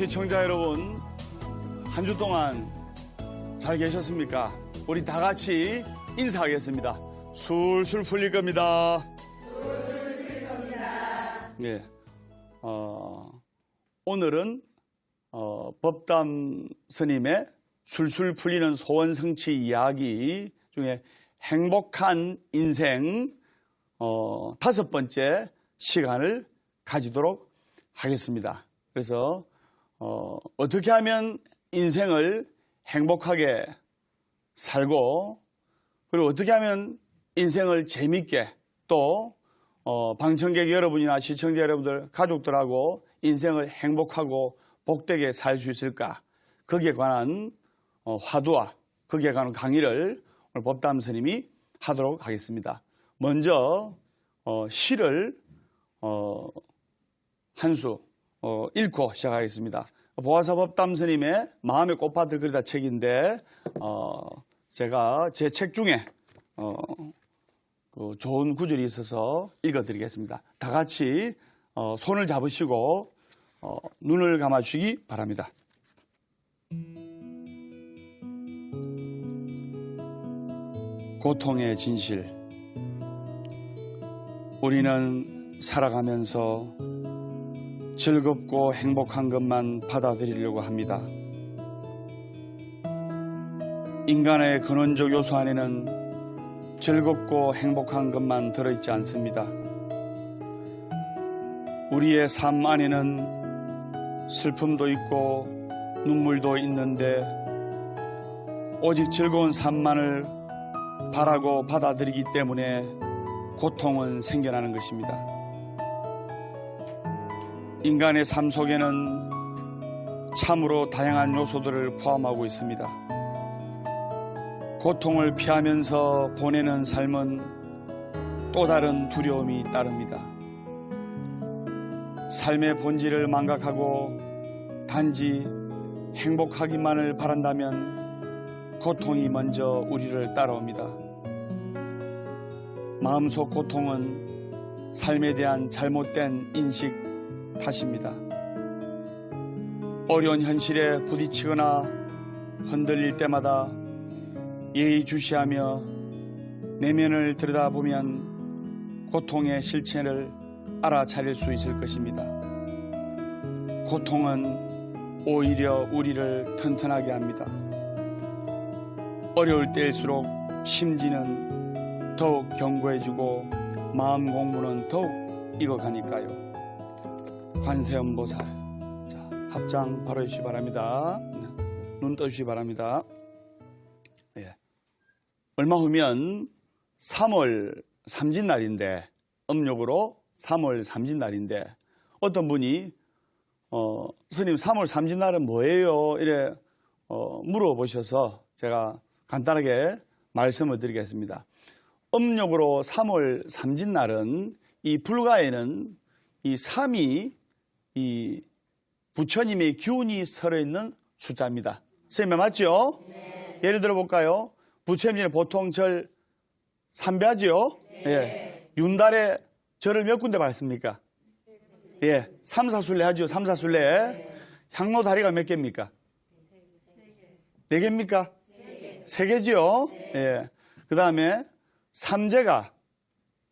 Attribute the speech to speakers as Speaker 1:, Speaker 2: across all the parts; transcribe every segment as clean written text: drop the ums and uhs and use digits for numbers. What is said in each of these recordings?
Speaker 1: 시청자 여러분, 한 주 동안 잘 계셨습니까? 우리 다 같이 인사하겠습니다. 술술 풀릴 겁니다. 술술 풀릴 겁니다. 예. 오늘은 법담 스님의 술술 풀리는 소원 성취 이야기 중에 행복한 인생 5번째 시간을 가지도록 하겠습니다. 그래서 어떻게 하면 인생을 행복하게 살고, 그리고 어떻게 하면 인생을 재밌게, 또 방청객 여러분이나 시청자 여러분들, 가족들하고 인생을 행복하고 복되게 살 수 있을까, 거기에 관한 화두와 거기에 관한 강의를 오늘 법담 스님이 하도록 하겠습니다. 먼저 시를 한 수 읽고 시작하겠습니다. 보아사 법담 스님의 마음의 꽃밭을 그리다 책인데, 제가 제 책 중에 그 좋은 구절이 있어서 읽어드리겠습니다. 다 같이 손을 잡으시고 눈을 감아주시기 바랍니다. 고통의 진실. 우리는 살아가면서 즐겁고 행복한 것만 받아들이려고 합니다. 인간의 근원적 요소 안에는 즐겁고 행복한 것만 들어있지 않습니다. 우리의 삶 안에는 슬픔도 있고 눈물도 있는데, 오직 즐거운 삶만을 바라고 받아들이기 때문에 고통은 생겨나는 것입니다. 인간의 삶 속에는 참으로 다양한 요소들을 포함하고 있습니다. 고통을 피하면서 보내는 삶은 또 다른 두려움이 따릅니다. 삶의 본질을 망각하고 단지 행복하기만을 바란다면 고통이 먼저 우리를 따라옵니다. 마음속 고통은 삶에 대한 잘못된 인식 탓입니다. 어려운 현실에 부딪히거나 흔들릴 때마다 예의주시하며 내면을 들여다보면 고통의 실체를 알아차릴 수 있을 것입니다. 고통은 오히려 우리를 튼튼하게 합니다. 어려울 때일수록 심지는 더욱 견고해지고 마음 공부는 더욱 익어가니까요. 관세음보살, 자, 합장 바로 해주시기 바랍니다. 눈 떠주시기 바랍니다. 예. 얼마 후면 3월 삼진날인데, 음력으로 3월 삼진날인데, 어떤 분이 스님 3월 삼진날은 뭐예요? 이래 물어보셔서 제가 간단하게 말씀을 드리겠습니다. 음력으로 3월 삼진날은 이 불가에는 이 3이 이 부처님의 기운이 서려있는 숫자입니다. 선생님 맞죠? 네. 예를 들어 볼까요? 부처님이 보통 절 3배하죠? 네. 예. 윤달에 절을 몇 군데 받습니까? 예. 3, 4순례 하죠? 3, 4순례. 네. 향로 다리가 몇 개입니까? 4개입니까? 3개죠? 네. 예. 그 다음에 삼재가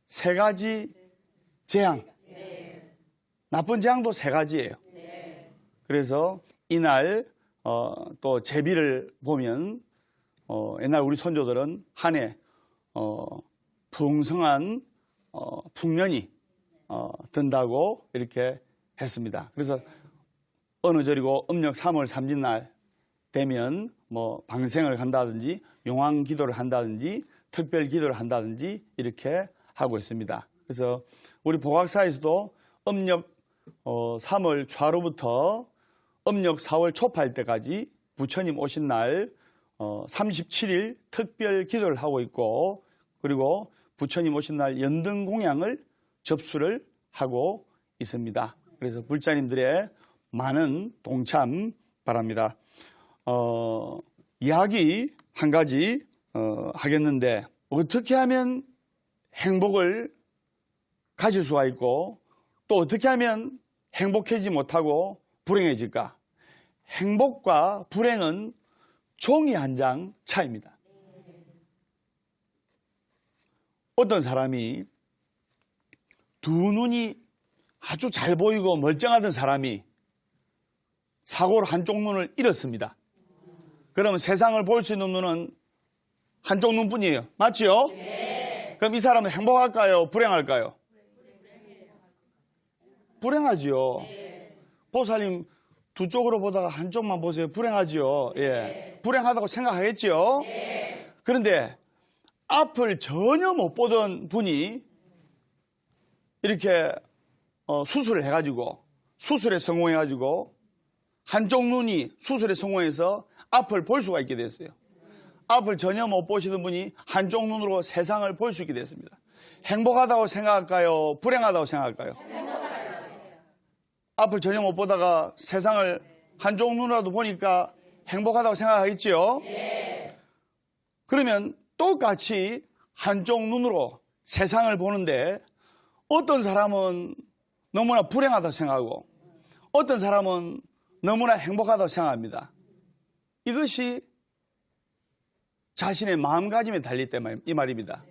Speaker 1: 3가지 재앙. 나쁜 재앙도 3가지예요. 그래서 이날 또 제비를 보면 옛날 우리 선조들은 한 해 풍성한 풍년이 든다고 이렇게 했습니다. 그래서 어느 절이고 음력 3월 삼진날 되면 뭐 방생을 간다든지 용왕 기도를 한다든지 특별 기도를 한다든지 이렇게 하고 있습니다. 그래서 우리 복학사에서도 음력 3월 초하루부터 음력 4월 초파일 때까지 부처님 오신 날 37일 특별 기도를 하고 있고, 그리고 부처님 오신 날 연등 공양을 접수를 하고 있습니다. 그래서 불자님들의 많은 동참 바랍니다. 이야기 한 가지 하겠는데, 어떻게 하면 행복을 가질 수가 있고 또 어떻게 하면 행복해지지 못하고 불행해질까? 행복과 불행은 종이 한 장 차이입니다. 어떤 사람이 두 눈이 아주 잘 보이고 멀쩡하던 사람이 사고로 한쪽 눈을 잃었습니다. 그러면 세상을 볼 수 있는 눈은 한쪽 눈뿐이에요. 맞지요? 네. 그럼 이 사람은 행복할까요? 불행할까요? 불행하지요. 네. 보살님 두 쪽으로 보다가 한쪽만 보세요. 불행하지요. 네. 예. 불행하다고 생각하겠지요. 네. 그런데 앞을 전혀 못 보던 분이 이렇게 수술을 해가지고 수술에 성공해가지고 한쪽 눈이 수술에 성공해서 앞을 볼 수가 있게 됐어요. 앞을 전혀 못 보시던 분이 한쪽 눈으로 세상을 볼 수 있게 됐습니다. 행복하다고 생각할까요? 불행하다고 생각할까요? 앞을 전혀 못 보다가 세상을 한쪽 눈으로도 보니까 행복하다고 생각하겠지요? 그러면 똑같이 한쪽 눈으로 세상을 보는데 어떤 사람은 너무나 불행하다고 생각하고 어떤 사람은 너무나 행복하다고 생각합니다. 이것이 자신의 마음가짐에 달릴 때 이 말입니다.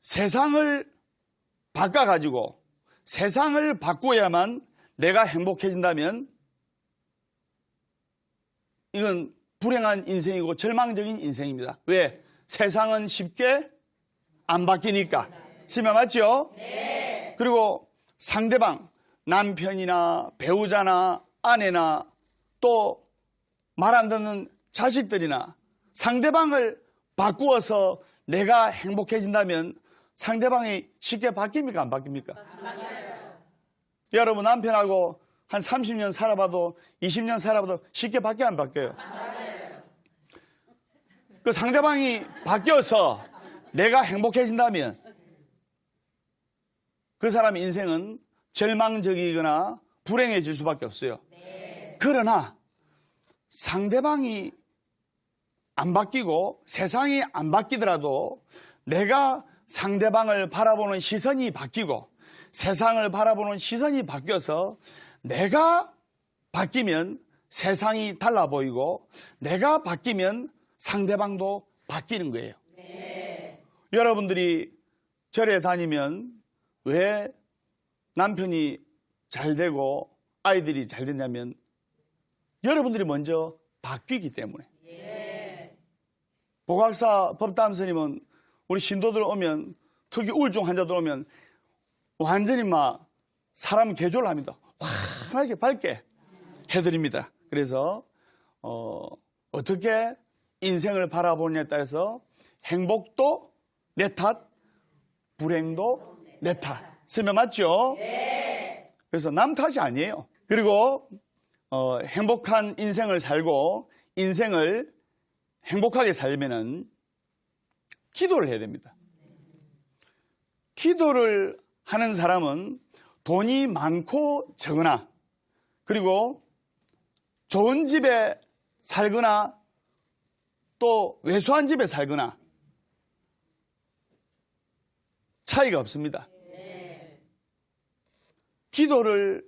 Speaker 1: 세상을 바꿔가지고 세상을 바꾸어야만 내가 행복해진다면 이건 불행한 인생이고 절망적인 인생입니다. 왜? 세상은 쉽게 안 바뀌니까. 지금 맞죠? 네. 그리고 상대방, 남편이나 배우자나 아내나 또 말 안 듣는 자식들이나 상대방을 바꾸어서 내가 행복해진다면 상대방이 쉽게 바뀝니까? 안 바뀝니까? 여러분 남편하고 한 30년 살아봐도 20년 살아봐도 쉽게 바뀌어 안 바뀌어요? 그 상대방이 바뀌어서 내가 행복해진다면 그 사람의 인생은 절망적이거나 불행해질 수밖에 없어요. 그러나 상대방이 안 바뀌고 세상이 안 바뀌더라도 내가 상대방을 바라보는 시선이 바뀌고 세상을 바라보는 시선이 바뀌어서 내가 바뀌면 세상이 달라 보이고 내가 바뀌면 상대방도 바뀌는 거예요. 네. 여러분들이 절에 다니면 왜 남편이 잘 되고 아이들이 잘 되냐면 여러분들이 먼저 바뀌기 때문에. 예. 보각사 법담스님은 우리 신도들 오면 특히 우울증 환자들 오면 완전히 막 사람 개조를 합니다. 환하게 밝게 해드립니다. 그래서 어떻게 인생을 바라보느냐에 따라서 행복도 내 탓, 불행도 내 탓. 설명 맞죠? 네. 그래서 남 탓이 아니에요. 그리고 행복한 인생을 살고 인생을 행복하게 살면은 기도를 해야 됩니다. 기도를 하는 사람은 돈이 많고 적으나 그리고 좋은 집에 살거나 또 왜소한 집에 살거나 차이가 없습니다. 기도를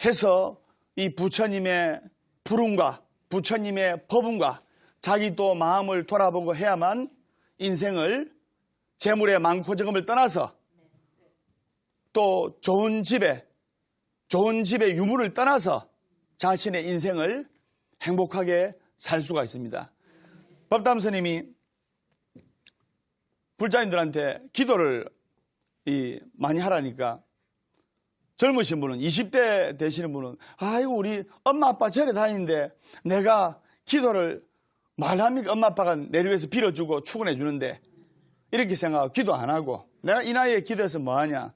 Speaker 1: 해서 이 부처님의 부름과 부처님의 법음과 자기 또 마음을 돌아보고 해야만 인생을 재물의 많고 적음을 떠나서 또 좋은 집의 유물을 떠나서 자신의 인생을 행복하게 살 수가 있습니다. 법담스님이 불자님들한테 기도를 많이 하라니까 젊으신 분은 20대 되시는 분은 아이고 우리 엄마 아빠 절에 다니는데 내가 기도를 말합니까? 엄마 아빠가 내 위해서 빌어주고 축원해 주는데 이렇게 생각하고 기도 안 하고 내가 이 나이에 기도해서 뭐하냐.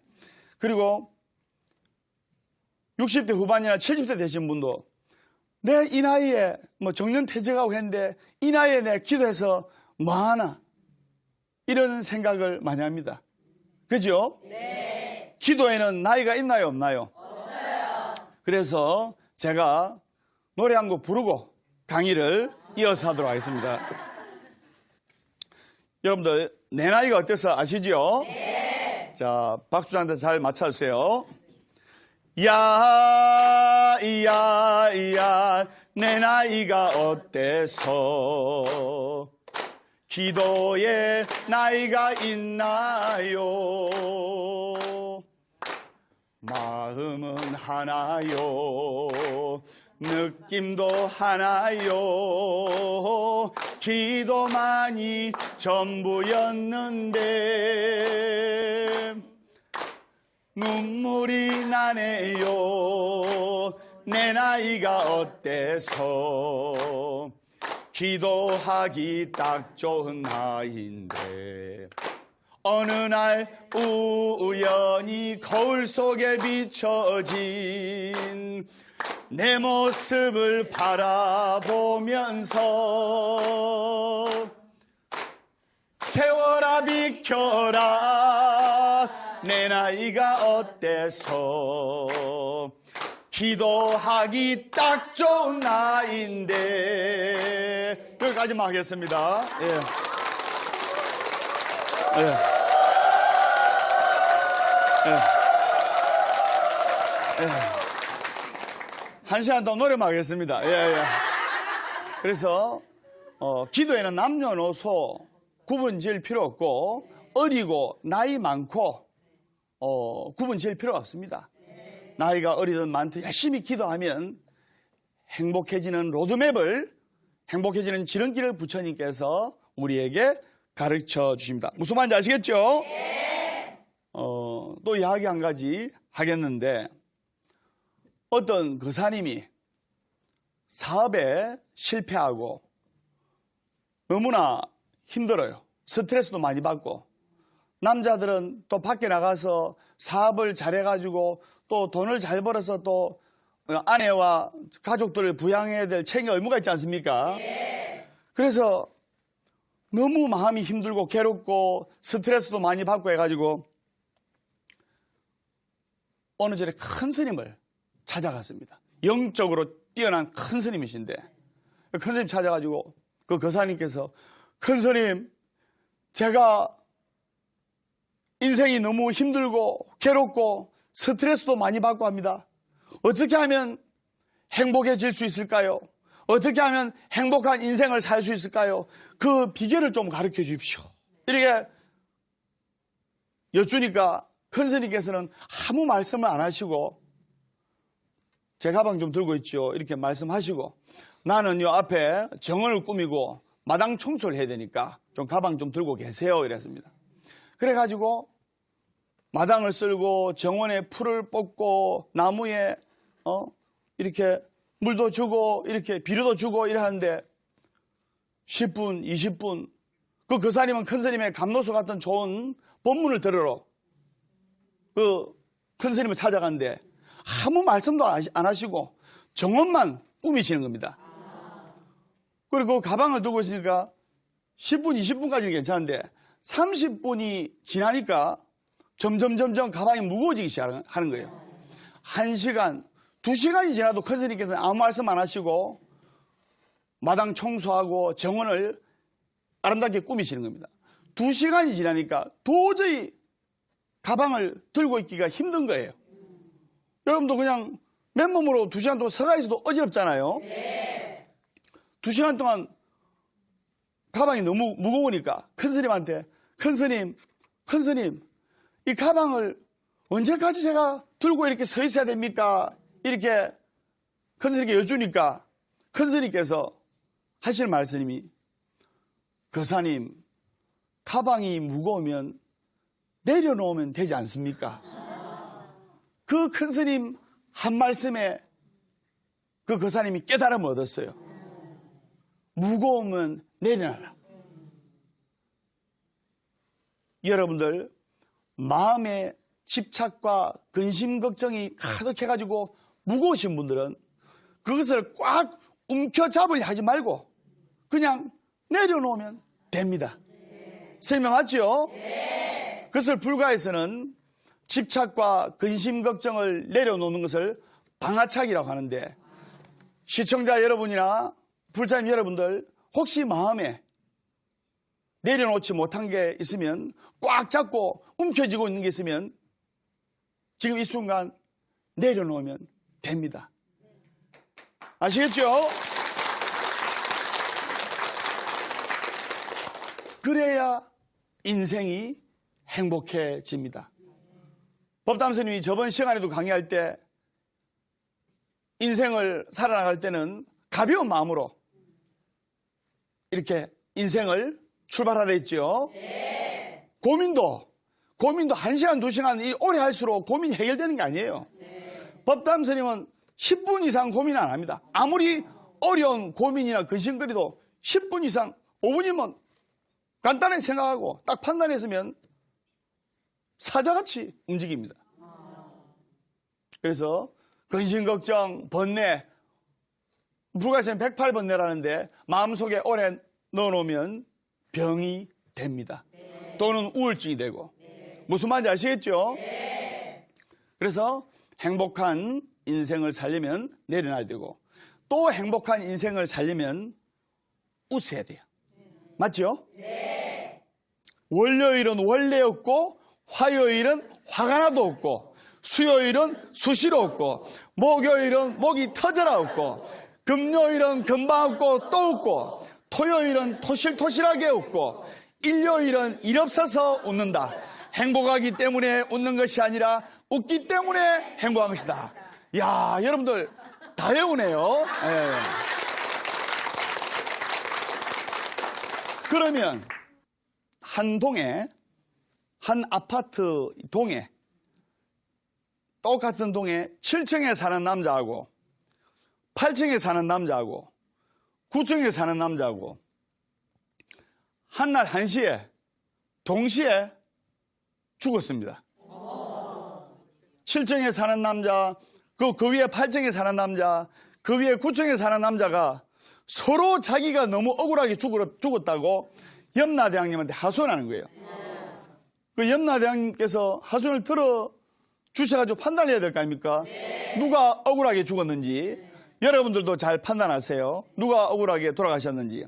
Speaker 1: 그리고 60대 후반이나 70대 되신 분도 내가 이 나이에 뭐 정년퇴직하고 했는데 이 나이에 내가 기도해서 뭐하나 이런 생각을 많이 합니다. 그죠? 네. 기도에는 나이가 있나요? 없나요? 없어요. 그래서 제가 노래 한 곡 부르고 강의를 이어서 하도록 하겠습니다. 여러분들 내 나이가 어때서 아시죠? 네. 자, 박수장한테 잘 맞춰주세요. 야야야 내 나이가 어때서 기도에 나이가 있나요? 마음은 하나요, 느낌도 하나요. 기도만이 전부였는데 눈물이 나네요. 내 나이가 어때서 기도하기 딱 좋은 나이인데 어느 날 우연히 거울 속에 비춰진 내 모습을 바라보면서 세월아 비켜라 내 나이가 어때서 기도하기 딱 좋은 나이인데 여기까지만 하겠습니다. 예. 예. 예. 예. 한 시간 더 노래만 하겠습니다. 예, 예. 그래서 기도에는 남녀노소 구분 지을 필요 없고 어리고 나이 많고 구분 지을 필요가 없습니다. 나이가 어리든 많든 열심히 기도하면 행복해지는 로드맵을, 행복해지는 지름길을 부처님께서 우리에게 가르쳐 주십니다. 무슨 말인지 아시겠죠? 네. 또 이야기 한 가지 하겠는데 어떤 거사님이 사업에 실패하고 너무나 힘들어요. 스트레스도 많이 받고 남자들은 또 밖에 나가서 사업을 잘해가지고 또 돈을 잘 벌어서 또 아내와 가족들을 부양해야 될 책임 의무가 있지 않습니까? 네. 그래서 너무 마음이 힘들고 괴롭고 스트레스도 많이 받고 해가지고 어느 절에 큰 스님을 찾아갔습니다. 영적으로 뛰어난 큰 스님이신데 큰 스님 찾아가지고 그 거사님께서 큰 스님 제가 인생이 너무 힘들고 괴롭고 스트레스도 많이 받고 합니다. 어떻게 하면 행복해질 수 있을까요? 어떻게 하면 행복한 인생을 살 수 있을까요? 그 비결을 좀 가르쳐 주십시오. 이렇게 여쭈니까 큰 스님께서는 아무 말씀을 안 하시고 제 가방 좀 들고 있죠. 이렇게 말씀하시고 나는 요 앞에 정원을 꾸미고 마당 청소를 해야 되니까 좀 가방 좀 들고 계세요. 이랬습니다. 그래가지고 마당을 쓸고 정원에 풀을 뽑고 나무에 이렇게 물도 주고 이렇게 비료도 주고 이러는데 10분, 20분 그 거사님은 큰 스님의 감로소 같은 좋은 법문을 들으러 그 큰 스님을 찾아갔는데 아무 말씀도 안 하시고 정원만 꾸미시는 겁니다. 그리고 가방을 들고 있으니까 10분, 20분까지는 괜찮은데 30분이 지나니까 점점 가방이 무거워지기 시작하는 거예요. 1시간, 2시간이 지나도 큰 스님께서는 아무 말씀 안 하시고 마당 청소하고 정원을 아름답게 꾸미시는 겁니다. 2시간이 지나니까 도저히 가방을 들고 있기가 힘든 거예요. 여러분도 그냥 맨몸으로 2시간 동안 서가 있어도 어지럽잖아요. 네. 2시간 동안 가방이 너무 무거우니까 큰 스님한테 큰 스님 이 가방을 언제까지 제가 들고 이렇게 서 있어야 됩니까? 이렇게 큰 스님께 여쭈니까 큰 스님께서 하실 말씀이 거사님 가방이 무거우면 내려놓으면 되지 않습니까? 그 큰 스님 한 말씀에 그 거사님이 깨달음을 얻었어요. 무거우면 내려놔라. 여러분들 마음에 집착과 근심 걱정이 가득해가지고 무거우신 분들은 그것을 꽉 움켜잡으려 하지 말고 그냥 내려놓으면 됩니다. 설명 맞죠? 네. 그것을 불가에서는 집착과 근심 걱정을 내려놓는 것을 방아차기라고 하는데 시청자 여러분이나 불자님 여러분들 혹시 마음에 내려놓지 못한 게 있으면 꽉 잡고 움켜쥐고 있는 게 있으면 지금 이 순간 내려놓으면 됩니다. 아시겠죠? 그래야 인생이 행복해집니다. 법담스님이 저번 시간에도 강의할 때 인생을 살아나갈 때는 가벼운 마음으로 이렇게 인생을 출발하라 했죠. 네. 고민도 1시간, 2시간 오래 할수록 고민이 해결되는 게 아니에요. 네. 법담스님은 10분 이상 고민 안 합니다. 아무리 어려운 고민이나 근심거리도 10분 이상, 5분이면 간단하게 생각하고 딱 판단했으면 사자같이 움직입니다. 그래서 근심, 걱정, 번뇌, 불가에서는 108번뇌라는데 마음속에 오래 넣어놓으면 병이 됩니다. 네. 또는 우울증이 되고. 네. 무슨 말인지 아시겠죠? 네. 그래서 행복한 인생을 살려면 내려놔야 되고 또 행복한 인생을 살려면 웃어야 돼요. 맞죠? 네. 월요일은 원래 없고 화요일은 화가 나도 없고 수요일은 수시로 없고 목요일은 목이 터져라 없고 금요일은 금방 없고 또 없고 토요일은 토실토실하게 웃고 일요일은 일 없어서 웃는다. 행복하기 때문에 웃는 것이 아니라 웃기 때문에 행복한 것이다. 야, 여러분들 다 외우네요. 네. 그러면 한 동에, 한 아파트 동에, 똑같은 동에 7층에 사는 남자하고 8층에 사는 남자하고 9층에 사는 남자하고 한날 1시에 동시에 죽었습니다. 7층에 사는 남자, 그 위에 8층에 사는 남자, 그 위에 9층에 사는 남자가 서로 자기가 너무 억울하게 죽었다고 염라대왕님한테 하소연하는 거예요. 그 염라대왕님께서 하소연을 들어 주셔가지고 판단을 해야 될 거 아닙니까? 누가 억울하게 죽었는지 여러분들도 잘 판단하세요. 누가 억울하게 돌아가셨는지.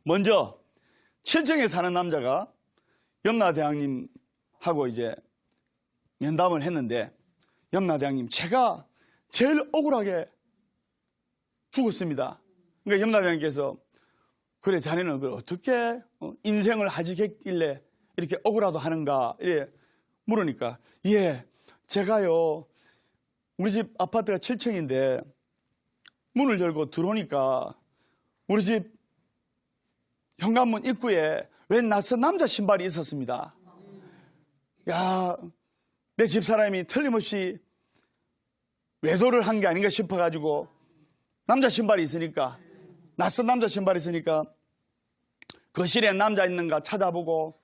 Speaker 1: 먼저 7층에 사는 남자가 염라대왕님하고 이제 면담을 했는데 염라대왕님, 제가 제일 억울하게 죽었습니다. 그러니까 염라대왕께서 그래, 자네는 어떻게 인생을 하직했길래 이렇게 억울하도 하는가 이렇게 물으니까, 예, 제가요 우리 집 아파트가 7층인데 문을 열고 들어오니까 우리 집 현관문 입구에 웬 낯선 남자 신발이 있었습니다. 야, 내 집사람이 틀림없이 외도를 한 게 아닌가 싶어가지고 남자 신발이 있으니까, 낯선 남자 신발이 있으니까 거실에 남자 있는가 찾아보고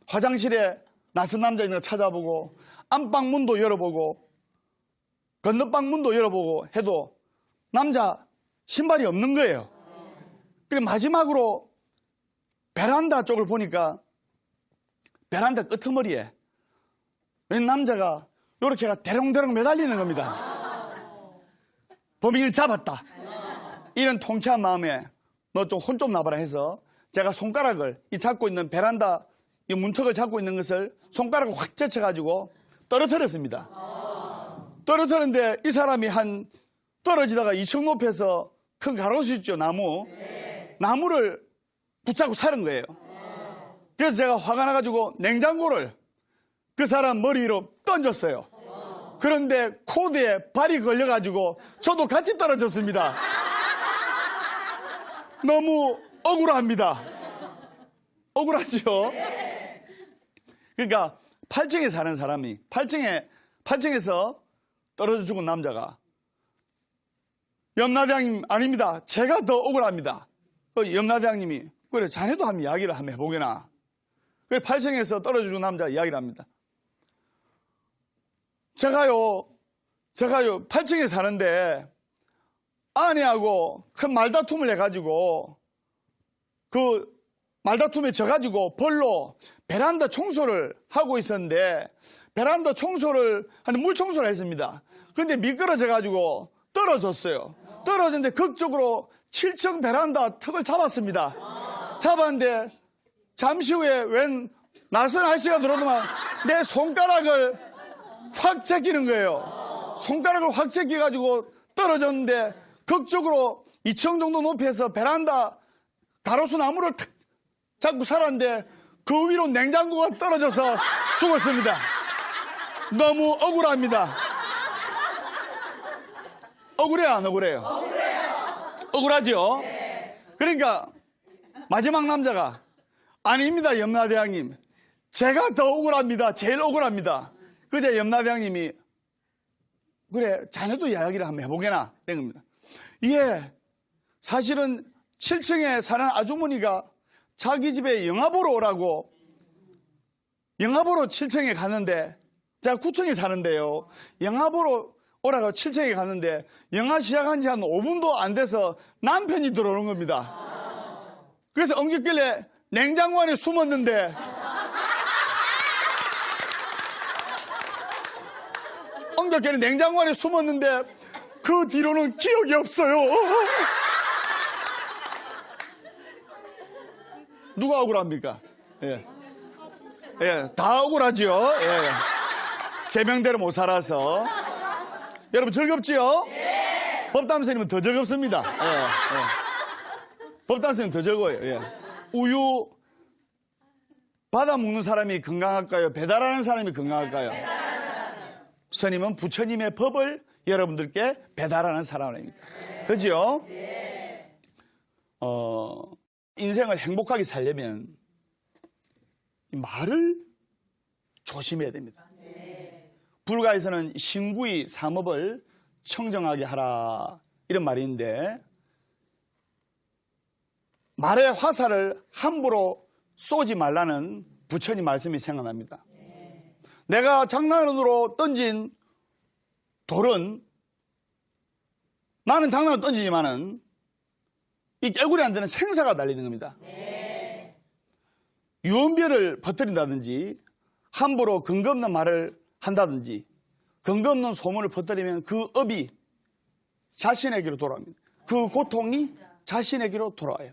Speaker 1: 화장실에 낯선 남자 있는가 찾아보고 안방 문도 열어보고 건너방 문도 열어보고 해도 남자 신발이 없는 거예요. 그리고 마지막으로 베란다 쪽을 보니까 베란다 끄트머리에 웬 남자가 이렇게가 대롱대롱 매달리는 겁니다. 범인을 잡았다. 이런 통쾌한 마음에 너 좀 혼 좀 나봐라 해서 제가 손가락을, 이 잡고 있는 베란다 이 문턱을 잡고 있는 것을 손가락을 확 젖혀가지고 떨어뜨렸습니다. 떨어뜨렸는데 이 사람이 한 떨어지다가 2층 높이에서 큰 가로수 있죠, 나무. 나무를 붙잡고 사는 거예요. 그래서 제가 화가 나가지고 냉장고를 그 사람 머리 위로 던졌어요. 그런데 코드에 발이 걸려가지고 저도 같이 떨어졌습니다. 너무 억울합니다. 억울하죠? 그러니까 8층에 사는 사람이 8층에서 떨어져 죽은 남자가 염라대왕님, 아닙니다, 제가 더 억울합니다. 염라대왕님이 그래, 자네도 한번 이야기를 한번 해보게나. 그래, 8층에서 떨어져 죽은 남자 이야기를 합니다. 제가요 8층에 사는데 아내하고 큰 말다툼을 해가지고 그 말다툼에 져가지고 벌로 베란다 청소를 하고 있었는데 베란다 청소를 하는데 물 청소를 했습니다. 근데 미끄러져가지고 떨어졌어요. 떨어졌는데 극적으로 7층 베란다 턱을 잡았습니다. 잡았는데 잠시 후에 웬 낯선 아저씨가 들어오더만 내 손가락을 확 제끼는 거예요. 손가락을 확 제껴가지고 떨어졌는데 극적으로 2층 정도 높이에서 베란다 가로수 나무를 탁 잡고 살았는데 그 위로 냉장고가 떨어져서 죽었습니다. 너무 억울합니다. 억울해요, 안 억울해요? 억울하죠? 그러니까 마지막 남자가 아닙니다, 염라대왕님. 제가 더 억울합니다. 제일 억울합니다. 그제 염라대왕님이 그래, 자네도 이야기를 한번 해보게나 이런 겁니다. 예, 사실은 7층에 사는 아주머니가 자기 집에 영화 보러 오라고 영화 보러 7층에 갔는데 제가 9층에 사는데요. 영화 보러 오라고 7층에 갔는데 영화 시작한 지 한 5분도 안 돼서 남편이 들어오는 겁니다. 그래서 엉겼길래 냉장고 안에 숨었는데 엉겼길래 냉장고 안에 숨었는데 그 뒤로는 기억이 없어요. 누가 억울합니까? 예. 예, 다 억울하죠. 예. 제 명대로 못 살아서. 여러분 즐겁지요? 네. 법담선생님은 더 즐겁습니다. 예, 예. 법담선생님은 더 즐거워요. 예. 우유 받아 먹는 사람이 건강할까요? 배달하는 사람이 건강할까요? 스님은 부처님의 법을 여러분들께 배달하는 사람입니다. 그죠? 네. 인생을 행복하게 살려면 이 말을 조심해야 됩니다. 네. 불가에서는 신구의 삼업을 청정하게 하라 이런 말이 있는데 말의 화살을 함부로 쏘지 말라는 부처님 말씀이 생각납니다. 네. 내가 장난으로 던진 돌은 나는 장난으로 던지지만은 이 깰구리 안 되는 생사가 달리는 겁니다. 네. 유언비어를 퍼뜨린다든지 함부로 근거 없는 말을 한다든지 근거 없는 소문을 퍼뜨리면 그 업이 자신에게로 돌아옵니다. 그 고통이 자신에게로 돌아와요.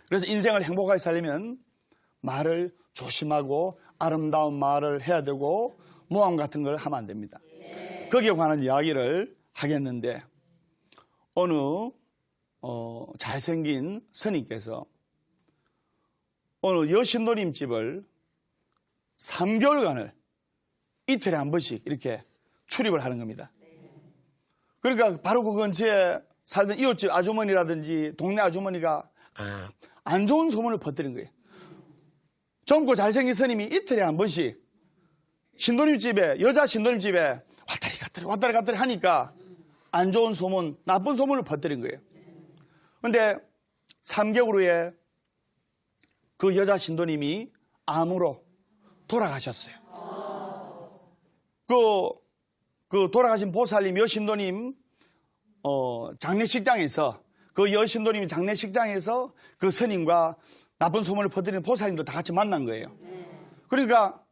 Speaker 1: 그래서 인생을 행복하게 살려면 말을 조심하고 아름다운 말을 해야 되고 모함 같은 걸 하면 안 됩니다. 거기에 관한 이야기를 하겠는데 어느 잘생긴 스님께서 어느 여신노림집을 3개월간을 이틀에 한 번씩 이렇게 출입을 하는 겁니다. 그러니까 바로 그 근처에 살던 이웃집 아주머니라든지 동네 아주머니가 안 좋은 소문을 퍼뜨린 거예요. 젊고 잘생긴 스님이 이틀에 한 번씩 신도림집에 여자 신도림집에 왔다리 갔다리 하니까 안 좋은 소문, 나쁜 소문을 퍼뜨린 거예요. 그런데 3개월 후에 그 여자 신도님이 암으로 돌아가셨어요. 그 돌아가신 보살님 여신도님 장례식장에서 그 여신도님 장례식장에서 그 스님과 나쁜 소문을 퍼뜨리는 보살님도 다 같이 만난 거예요. 그러니까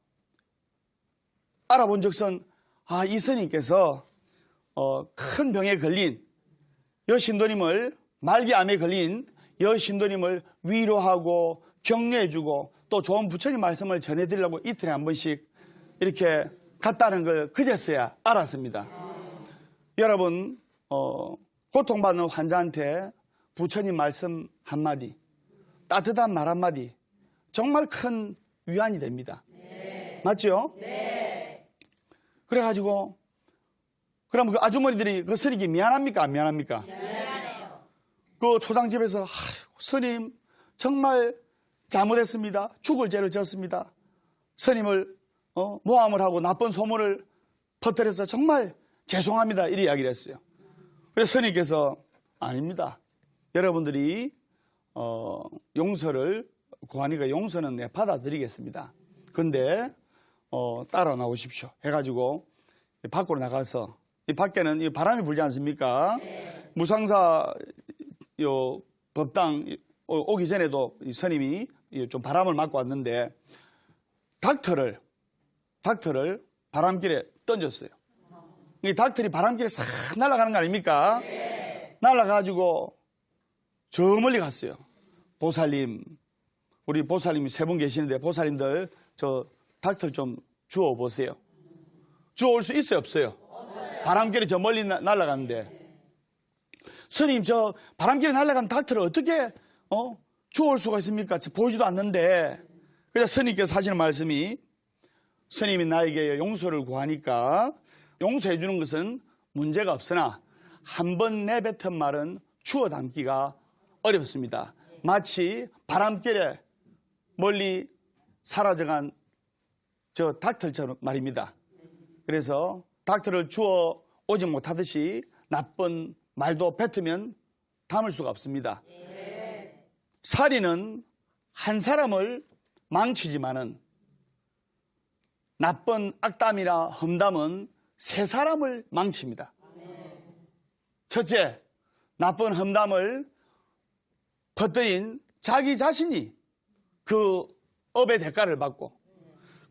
Speaker 1: 알아본 적선 이 스님께서 큰 병에 걸린 여신도님을 말기암에 걸린 여신도님을 위로하고 격려해주고 또 좋은 부처님 말씀을 전해드리려고 이틀에 한 번씩 이렇게 갔다는 걸 그제서야 알았습니다. 여러분 고통받는 환자한테 부처님 말씀 한마디 따뜻한 말 한마디 정말 큰 위안이 됩니다. 네. 맞죠? 네. 그래가지고 그럼 그 아주머니들이 그 스님이 미안합니까? 안 미안합니까? 미안해요. 그 초당집에서 스님 정말 잘못했습니다. 죽을 죄를 졌습니다. 스님을 모함을 하고 나쁜 소문을 퍼뜨려서 정말 죄송합니다. 이렇게 이야기를 했어요. 그래서 스님께서 아닙니다. 여러분들이 용서를 구하니까 용서는 내가 받아드리겠습니다. 근데 따라 나오십시오 해가지고 밖으로 나가서 이 밖에는 바람이 불지 않습니까? 네. 무상사 법당 오기 전에도 이 스님이 좀 바람을 맞고 왔는데 닥터를 바람길에 던졌어요. 이 닥터리 바람길에 싹 날아가는 거 아닙니까? 네. 날아가지고 저 멀리 갔어요. 보살님, 우리 보살님이 3분 계시는데 보살님들 저 닥터를 좀 주워 보세요. 주워올 수 있어요, 없어요? 바람결이 저 멀리 날아가는데. 스님, 저 바람결이 날아간 닥터를 어떻게 주워올 수가 있습니까? 보이지도 않는데. 그래서 스님께서 하시는 말씀이, 스님이 나에게 용서를 구하니까 용서해 주는 것은 문제가 없으나 한 번 내뱉은 말은 주워 담기가 어렵습니다. 마치 바람결에 멀리 사라져간 저 닥터처럼 말입니다. 그래서 닥터를 주워 오지 못하듯이 나쁜 말도 뱉으면 담을 수가 없습니다. 살인은 한 사람을 망치지만은 나쁜 악담이나 험담은 세 사람을 망칩니다. 첫째, 나쁜 험담을 퍼뜨린 자기 자신이 그 업의 대가를 받고,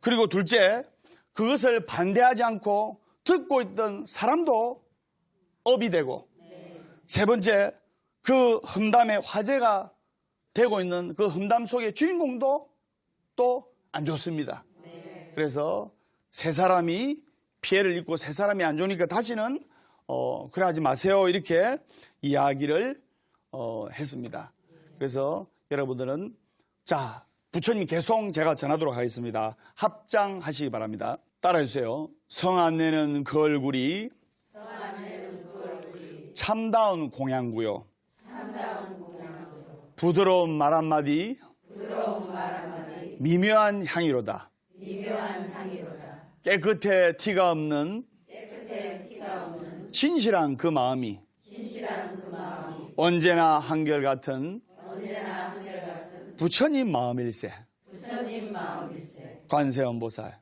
Speaker 1: 그리고 둘째, 그것을 반대하지 않고 듣고 있던 사람도 업이 되고, 세 번째, 그 험담의 화제가 되고 있는 그 험담 속의 주인공도 또 안 좋습니다. 그래서 세 사람이 피해를 입고 세 사람이 안 좋으니까 다시는 그래 하지 마세요, 이렇게 이야기를 했습니다. 그래서 여러분들은, 자, 부처님 개송 제가 전하도록 하겠습니다. 합장하시기 바랍니다. 따라해주세요. 성안내는 그 얼굴이 참다운 공양구요. 부드러운 말 한마디 미묘한 향이로다. 깨끗해 티가 없는 진실한 그 마음이 언제나 한결같은 부처님 마음일세. 관세음보살.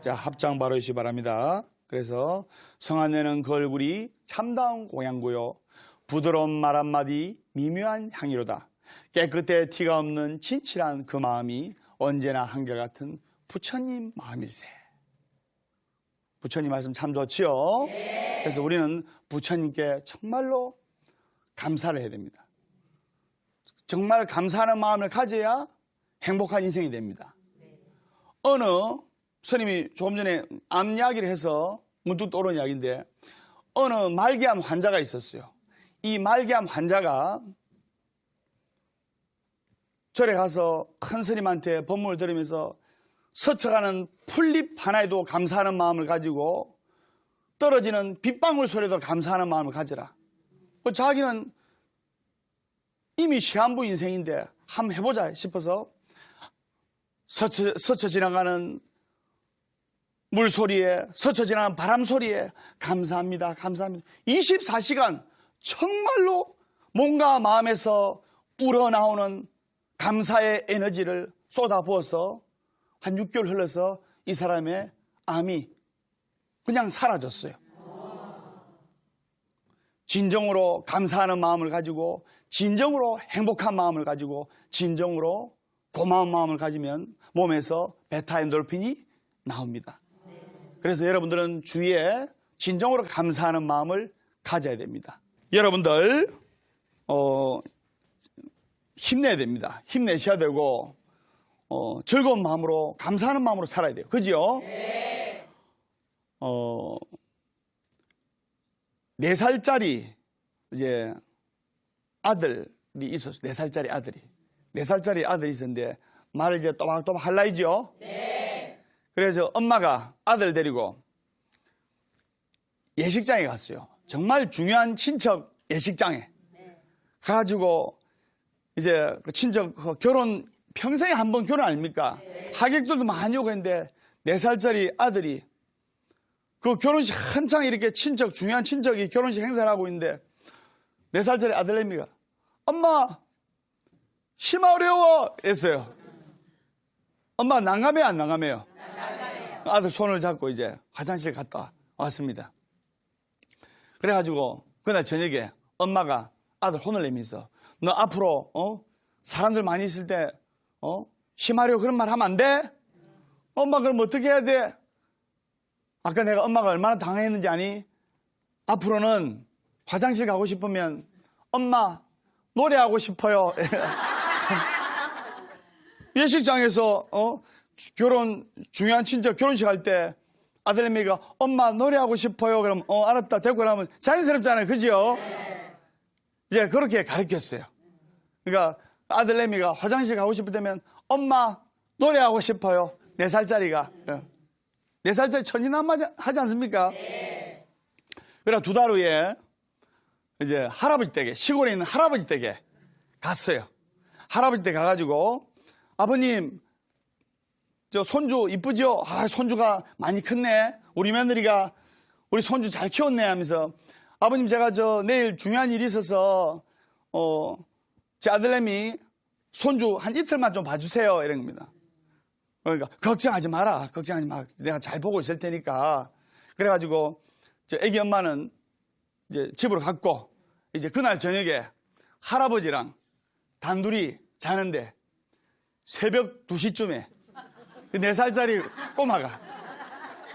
Speaker 1: 자, 합장 바로 해주시기 바랍니다. 그래서 성안내는 그 얼굴이 참다운 공양구요. 부드러운 말 한마디 미묘한 향이로다. 깨끗해 티가 없는 진실한 그 마음이 언제나 한결같은 부처님 마음일세. 부처님 말씀 참 좋지요? 그래서 우리는 부처님께 정말로 감사를 해야 됩니다. 정말 감사하는 마음을 가져야 행복한 인생이 됩니다. 어느 스님이 조금 전에 암 이야기를 해서 문득 떠오른 이야기인데, 어느 말기암 환자가 있었어요. 이 말기암 환자가 절에 가서 큰 스님한테 법문을 들으면서 스쳐가는 풀잎 하나에도 감사하는 마음을 가지고 떨어지는 빗방울 소리에도 감사하는 마음을 가져라. 자기는 이미 시한부 인생인데 한번 해보자 싶어서 스쳐 지나가는 물소리에, 스쳐 지나가는 바람소리에 감사합니다, 감사합니다. 24시간 정말로 뭔가 마음에서 우러나오는 감사의 에너지를 쏟아부어서 한 6개월 흘러서 이 사람의 암이 그냥 사라졌어요. 진정으로 감사하는 마음을 가지고, 진정으로 행복한 마음을 가지고, 진정으로 고마운 마음을 가지면 몸에서 베타엔돌핀이 나옵니다. 그래서 여러분들은 주위에 진정으로 감사하는 마음을 가져야 됩니다. 여러분들 힘내야 됩니다. 힘내셔야 되고 즐거운 마음으로, 감사하는 마음으로 살아야 돼요. 그죠? 네. 4살짜리 이제 아들이 있었어요. 4살짜리 아들이. 4살짜리 아들이 있었는데 말을 이제 또박또박 할라이죠? 네. 그래서 엄마가 아들 데리고 예식장에 갔어요. 정말 중요한 친척 예식장에. 네. 가가지고 이제 그 친척 결혼, 평생에 한 번 결혼 아닙니까? 네. 하객들도 많이 오고 했는데 4살짜리 아들이 그 결혼식 한창 이렇게 친척, 중요한 친척이 결혼식 행사를 하고 있는데 4살짜리 아들내미가 엄마 심하 어려워 했어요. 엄마 난감해요, 안 난감해요? 난감해요. 아들 손을 잡고 이제 화장실 갔다 왔습니다. 그래가지고 그날 저녁에 엄마가 아들 혼을 내면서 너 앞으로 사람들 많이 있을 때 심하려고 그런 말 하면 안 돼? 엄마 그럼 어떻게 해야 돼? 아까 내가 엄마가 얼마나 당황했는지 아니? 앞으로는 화장실 가고 싶으면 엄마 노래하고 싶어요. 예식장에서 결혼 중요한 친척 결혼식 할 때 아들내미가 엄마 노래하고 싶어요. 그럼 알았다 데리고 나면 자연스럽잖아요. 그죠? 이제 그렇게 가르쳤어요. 그러니까 아들내미가 화장실 가고 싶을 때면 엄마 노래하고 싶어요. 4살짜리가. 4살짜리 천진난만하지 않습니까? 그래 2달 후에 이제 할아버지 댁에, 시골에 있는 할아버지 댁에 갔어요. 할아버지 댁 가가지고 아버님 저 손주 이쁘죠? 아, 손주가 많이 컸네. 우리 며느리가 우리 손주 잘 키웠네 하면서 아버님 제가 저 내일 중요한 일이 있어서 제 아들내미 손주 한 이틀만 좀 봐주세요. 이런 겁니다. 그러니까 걱정하지 마라. 걱정하지 마. 내가 잘 보고 있을 테니까. 그래가지고 저 애기 엄마는 이제 집으로 갔고 이제 그날 저녁에 할아버지랑 단둘이 자는데 새벽 2시쯤에 4살짜리 꼬마가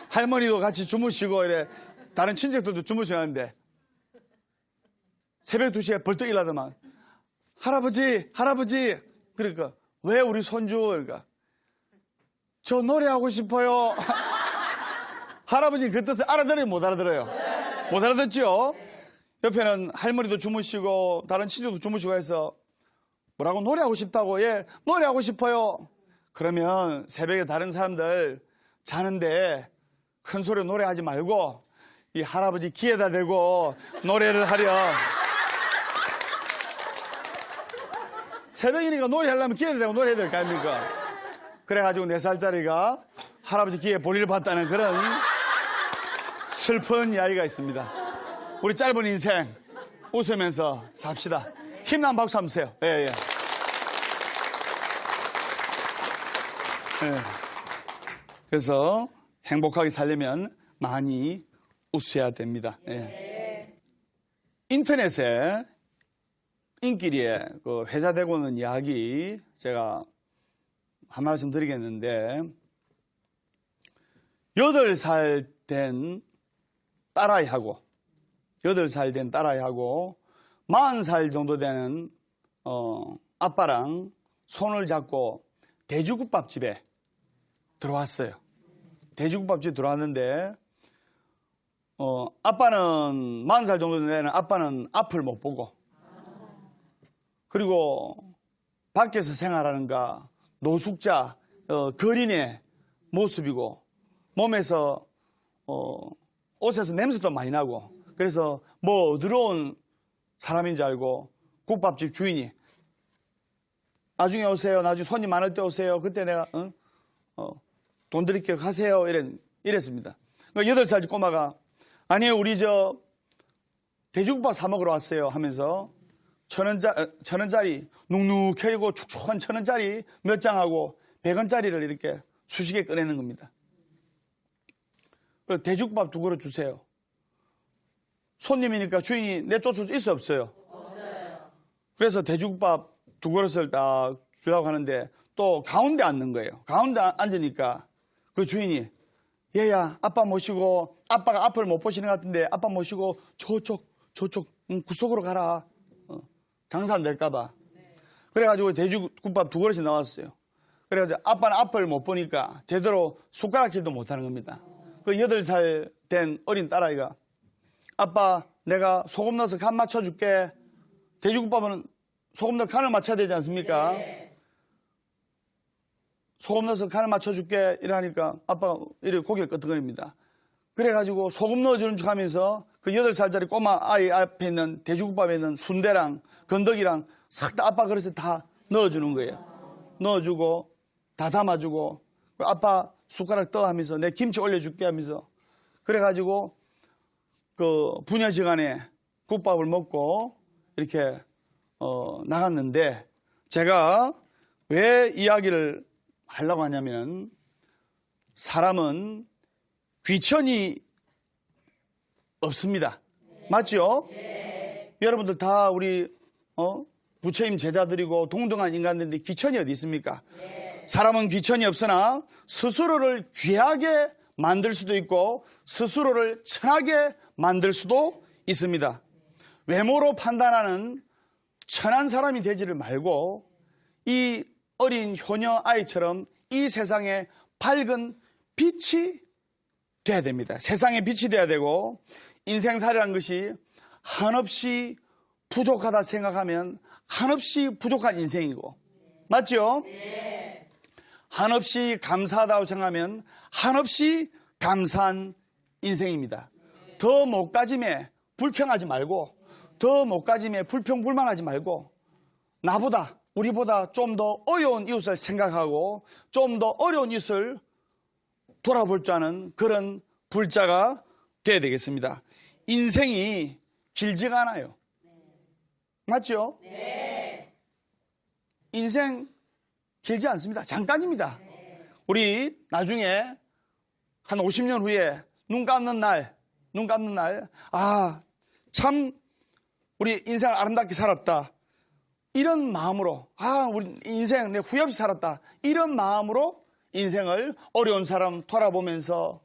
Speaker 1: 할머니도 같이 주무시고 이래 다른 친척들도 주무시는데 새벽 2시에 벌떡 일어나더만 할아버지 그러니까 왜 우리 손주 그러니까 저 노래하고 싶어요. 할아버지는 그 뜻을 알아들어요 못 알아들어요? 못 알아듣죠? 옆에는 할머니도 주무시고 다른 친척도 주무시고 해서 뭐라고 노래하고 싶다고 예 노래하고 싶어요. 그러면 새벽에 다른 사람들 자는데 큰 소리로 노래하지 말고 이 할아버지 귀에다 대고 노래를 하려. 새벽이니까 노래하려면 귀에다 대고 노래해야 될 거 아닙니까? 그래가지고 4살짜리가 할아버지 귀에 볼일을 봤다는 그런 슬픈 이야기가 있습니다. 우리 짧은 인생 웃으면서 삽시다. 힘난 박수 한번 주세요. 예. 그래서 행복하게 살려면 많이 웃어야 됩니다. 예. 인터넷에 인기리에 그 회자되고 있는 이야기 제가 한 말씀 드리겠는데 8살 된 딸아이하고 8살 된 딸아이하고 40살 정도 되는 아빠랑 손을 잡고 돼지국밥집에 들어왔어요. 돼지국밥집에 들어왔는데 아빠는 40살 정도 되는 아빠는 앞을 못 보고 그리고 밖에서 생활하는가 노숙자 거린의 모습이고 몸에서 옷에서 냄새도 많이 나고 그래서 뭐 어디로 온 사람인 줄 알고 국밥집 주인이 나중에 오세요. 나중에 손님 많을 때 오세요. 그때 내가 돈 드릴게요. 가세요. 이랬습니다. 그러니까 8살 꼬마가 아니에요. 우리 저 돼지국밥 사 먹으러 왔어요 하면서 1,000원짜리 눅눅해고 축축한 1,000원짜리 몇 장하고 100원짜리를 이렇게 수시게 꺼내는 겁니다. 그래서 돼지국밥 2그릇 주세요. 손님이니까 주인이 내쫓을 수 있어 없어요? 없어요. 그래서 돼지국밥 2그릇을 딱 주려고 하는데 또 가운데 앉는 거예요. 가운데 앉으니까 그 주인이 얘야 아빠 모시고 아빠가 앞을 못 보시는 것 같은데 아빠 모시고 저쪽 구석으로 가라. 장사 안 될까 봐. 그래가지고 돼지국밥 2그릇이 나왔어요. 그래가지고 아빠는 앞을 못 보니까 제대로 숟가락질도 못하는 겁니다. 그 8살 된 어린 딸아이가 아빠 내가 소금 넣어서 간 맞춰줄게. 돼지국밥은 소금 넣어 간을 맞춰야 되지 않습니까? 네. 소금 넣어서 간을 맞춰줄게 이러니까 아빠가 이렇게 고개를 끄덕거립니다. 그래가지고 소금 넣어주는 척 하면서 그 8살짜리 꼬마 아이 앞에 있는 돼지국밥에 있는 순대랑 건더기랑 싹 다 아빠 그릇에 다 넣어주는 거예요. 넣어주고 다 담아주고 아빠 숟가락 떠 하면서 내 김치 올려줄게 하면서 그래가지고 그 부녀 시간에 국밥을 먹고 이렇게 나갔는데 제가 왜 이야기를 하려고 하냐면 사람은 귀천이 없습니다. 맞죠? 네. 여러분들 다 우리 부처님 제자들이고 동등한 인간들인데 귀천이 어디 있습니까? 네. 사람은 귀천이 없으나 스스로를 귀하게 만들 수도 있고 스스로를 천하게 만들 수도 있습니다. 외모로 판단하는 천한 사람이 되지를 말고 이 어린 효녀 아이처럼 이 세상에 밝은 빛이 돼야 됩니다. 세상에 빛이 돼야 되고, 인생살이라는 것이 한없이 부족하다 생각하면 한없이 부족한 인생이고, 맞죠? 네. 한없이 감사하다고 생각하면 한없이 감사한 인생입니다. 더 못 가짐에 불평하지 말고, 더 못 가짐에 불평불만하지 말고, 나보다, 우리보다 좀 더 어려운 이웃을 생각하고 좀 더 어려운 이웃을 돌아볼 줄 아는 그런 불자가 되어야 되겠습니다. 인생이 길지가 않아요. 맞죠? 네. 인생 길지 않습니다. 잠깐입니다. 우리 나중에 한 50년 후에 눈 감는 날, 아, 참 우리 인생을 아름답게 살았다. 이런 마음으로, 아, 우리 인생 내 후회 없이 살았다. 이런 마음으로 인생을 어려운 사람 돌아보면서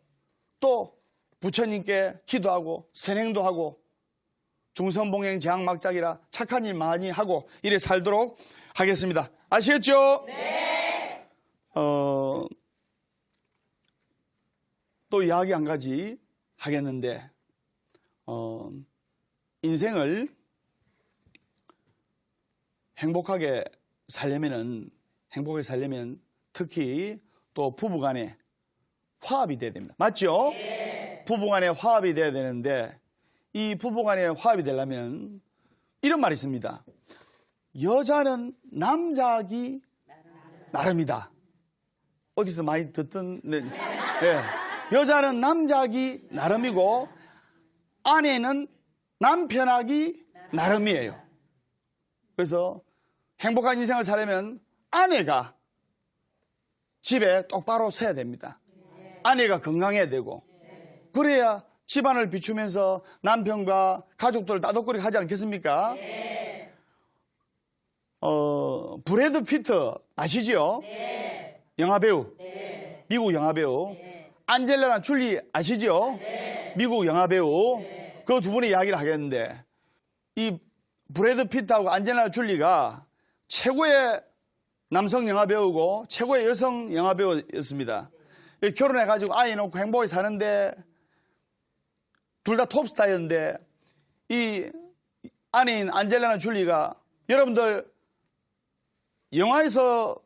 Speaker 1: 또 부처님께 기도하고 선행도 하고 중선봉행 제왕막작이라 착한 일 많이 하고 이래 살도록 하겠습니다. 아시겠죠? 네. 또 이야기 한 가지 하겠는데, 인생을 행복하게 살려면 특히 또 부부간에 화합이 돼야 됩니다. 맞죠? 네. 부부간에 화합이 돼야 되는데, 이 부부간에 화합이 되려면 이런 말이 있습니다. 여자는 남자기 나름이다. 어디서 많이 듣던, 네. 여자는 남자기 나름이고 아내는 남편하기 나름이에요. 그래서 행복한 인생을 살려면 아내가 집에 똑바로 서야 됩니다. 아내가 건강해야 되고, 그래야 집안을 비추면서 남편과 가족들을 따뜻거리게 하지 않겠습니까? 브래드 피트 아시죠? 영화배우, 미국 영화배우. 안젤리나 줄리 아시죠? 미국 영화배우. 그 두 분의 이야기를 하겠는데, 이 브래드 피트하고 안젤리나 줄리가 최고의 남성 영화배우고 최고의 여성 영화배우였습니다. 결혼해가지고 아이 놓고 행복하게 사는데 둘 다 톱스타였는데, 이 아내인 안젤리나 줄리가, 여러분들 영화에서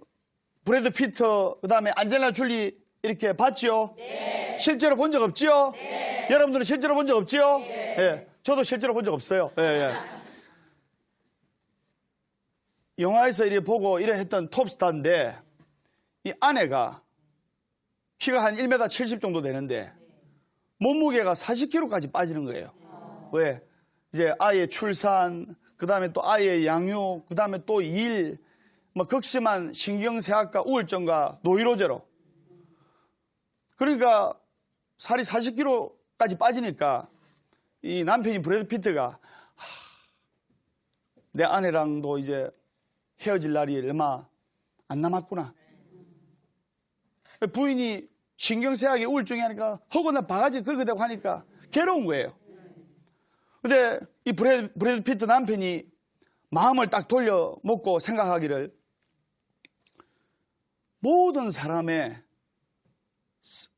Speaker 1: 브래드 피트 그다음에 안젤리나 줄리 이렇게 봤죠? 네. 실제로 본 적 없죠? 네. 여러분들은 실제로 본 적 없죠? 네. 예, 저도 실제로 본 적 없어요. 예, 예. 영화에서 이래 보고 이래 했던 톱스타인데, 이 아내가 키가 한 1m 70 정도 되는데 몸무게가 40kg까지 빠지는 거예요. 왜? 이제 아이의 출산, 그 다음에 또 아이의 양육, 그 다음에 또 일, 뭐 극심한 신경쇠약과 우울증과 노이로제로. 그러니까 살이 40kg까지 빠지니까 이 남편이 브래드 피트가 내 아내랑도 이제 헤어질 날이 얼마 안 남았구나. 부인이 신경쇠약에 우울증이 하니까 허구나 바가지 긁게 되고 하니까 괴로운 거예요. 근데 이 브래드 피트 남편이 마음을 딱 돌려 먹고 생각하기를,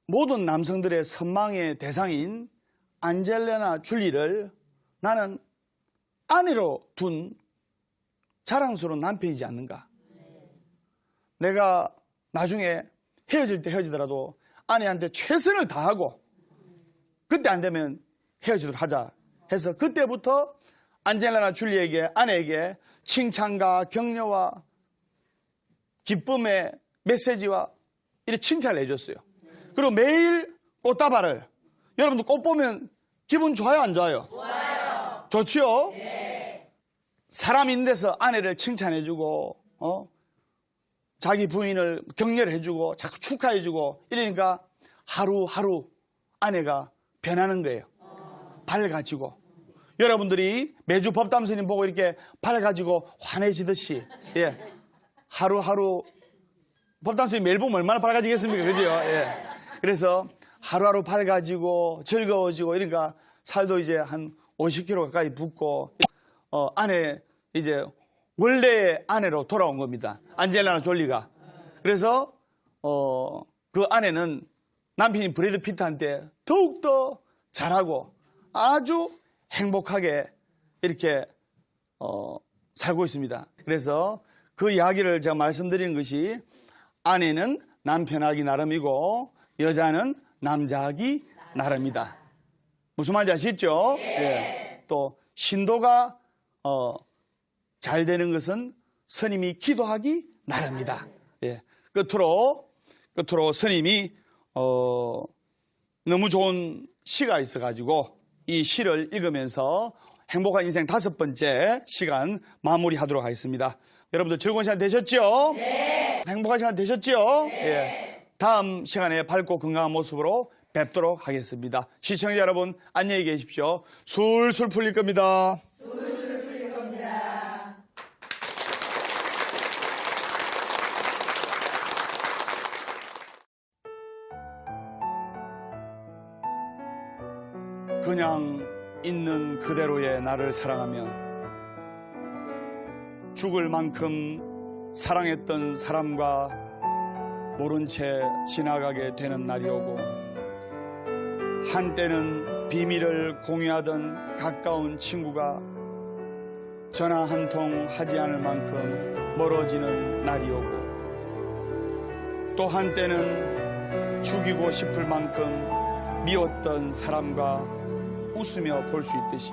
Speaker 1: 모든 남성들의 선망의 대상인 안젤리나 줄리를 나는 아내로 둔 자랑스러운 남편이지 않는가. 내가 나중에 헤어질 때 헤어지더라도 아내한테 최선을 다하고, 그때 안 되면 헤어지도록 하자 해서 그때부터 안젤리나 줄리에게, 아내에게 칭찬과 격려와 기쁨의 메시지와 이렇게 칭찬을 해줬어요. 그리고 매일 꽃다발을, 여러분들 꽃 보면 기분 좋아요, 안 좋아요? 좋아요. 좋지요? 네. 사람 있는 데서 아내를 칭찬해주고, 자기 부인을 격려를 해주고 자꾸 축하해주고 이러니까 하루하루 아내가 변하는 거예요. 밝아지고. 여러분들이 매주 법담스님 보고 이렇게 밝아지고 환해지듯이, 예, 하루하루 법담스님 매일 보면 얼마나 밝아지겠습니까? 그죠? 예. 그래서 하루하루 밝아지고 즐거워지고 이러니까 살도 이제 한 50kg 가까이 붓고, 아내 이제 원래의 아내로 돌아온 겁니다. 안젤리나 졸리가. 그래서 그 아내는 남편이 브래드 피트한테 더욱더 잘하고 아주 행복하게 이렇게 살고 있습니다. 그래서 그 이야기를 제가 말씀드리는 것이 아내는 남편하기 나름이고 여자는 남자하기 나름이다. 무슨 말인지 아시죠? 예. 또 신도가 잘 되는 것은 스님이 기도하기 나름이다. 예. 끝으로 스님이 너무 좋은 시가 있어가지고 이 시를 읽으면서 행복한 인생 5번째 시간 마무리하도록 하겠습니다. 여러분들 즐거운 시간 되셨죠? 네. 행복한 시간 되셨죠? 네. 예. 다음 시간에 밝고 건강한 모습으로 뵙도록 하겠습니다. 시청자 여러분 안녕히 계십시오. 술술 풀릴 겁니다. 술술 풀릴 겁니다. 그냥 있는 그대로의 나를 사랑하며 죽을 만큼 사랑했던 사람과 모른 채 지나가게 되는 날이 오고 한때는 비밀을 공유하던 가까운 친구가 전화 한 통 하지 않을 만큼 멀어지는 날이 오고 또 한때는 죽이고 싶을 만큼 미웠던 사람과 웃으며 볼 수 있듯이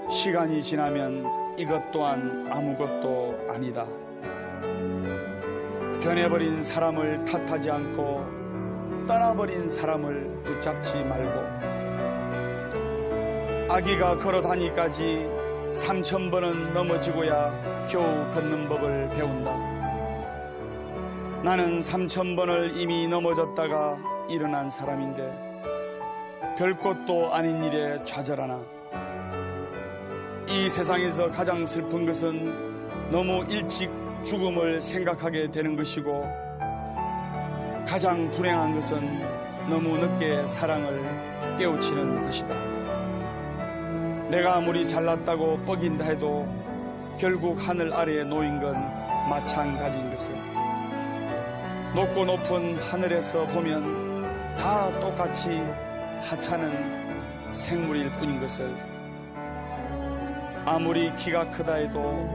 Speaker 1: 시간이 지나면 이것 또한 아무것도 아니다. 변해버린 사람을 탓하지 않고 떠나버린 사람을 붙잡지 말고 아기가 걸어다니기까지 3000번은 넘어지고야 겨우 걷는 법을 배운다. 나는 3000번을 이미 넘어졌다가 일어난 사람인데 별것도 아닌 일에 좌절하나 이 세상에서 가장 슬픈 것은 너무 일찍 죽음을 생각하게 되는 것이고 가장 불행한 것은 너무 늦게 사랑을 깨우치는 것이다. 내가 아무리 잘났다고 뻐긴다 해도 결국 하늘 아래에 놓인 건 마찬가지인 것을 높고 높은 하늘에서 보면 다 똑같이 하찮은 생물일 뿐인 것을 아무리 키가 크다 해도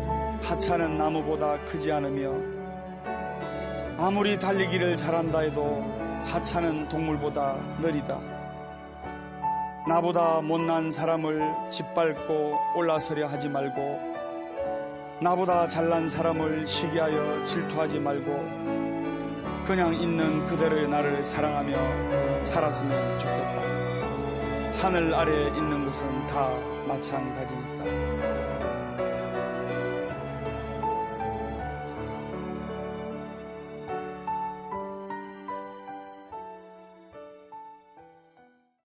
Speaker 1: 하찮은 나무보다 크지 않으며 아무리 달리기를 잘한다 해도 하찮은 동물보다 느리다. 나보다 못난 사람을 짓밟고 올라서려 하지 말고 나보다 잘난 사람을 시기하여 질투하지 말고 그냥 있는 그대로의 나를 사랑하며 살았으면 좋겠다. 하늘 아래에 있는 것은 다 마찬가지니까.